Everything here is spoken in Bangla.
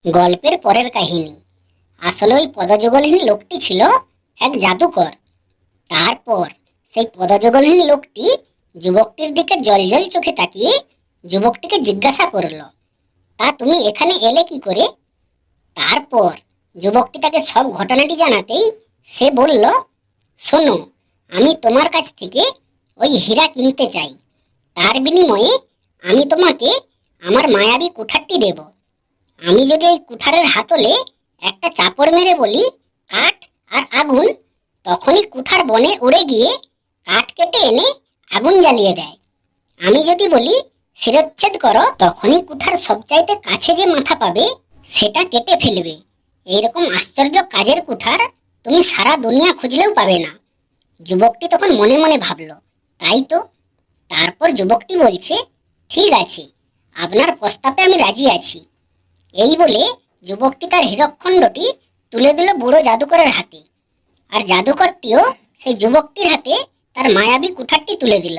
গল্পের পরের কাহিনী। আসলে ওই পদযুগলহীন লোকটি ছিল এক জাদুকর। তারপর সেই পদযুগলহীন লোকটি যুবকটির দিকে জলজল চোখে তাকিয়ে যুবকটিকে জিজ্ঞাসা করল, তা তুমি এখানে এলে কি করে? তারপর যুবকটি তাকে সব ঘটনাটি জানাতেই সে বলল, শোনো, আমি তোমার কাছ থেকে ওই হীরা কিনতে চাই। তার বিনিময়ে আমি তোমাকে আমার মায়াবী কুঠারটি দেব। আমি যদি এই কুঠারের হাতলে একটা চাপড় মেরে বলি কাঠ আর আগুন, তখনই কুঠার বনে উড়ে গিয়ে কাঠ কেটে এনে আগুন জ্বালিয়ে দেয়। আমি যদি বলি শিরচ্ছেদ করো, তখনই কুঠার সবচাইতে কাছে যে মাথা পাবে সেটা কেটে ফেলবে। এইরকম আশ্চর্য কাজের কুঠার তুমি সারা দুনিয়া খুঁজলেও পাবে না। যুবকটি তখন মনে মনে ভাবল, তাই তো। তারপর যুবকটি বলছে, ঠিক আছে, আপনার প্রস্তাবে আমি রাজি আছি। এই বলে যুবকটি তার হীরকখণ্ডটি তুলে দিল বুড়ো জাদুকরের হাতে, আর জাদুকরটিও সেই যুবকটির হাতে তার মায়াবী কুঠারটি তুলে দিল।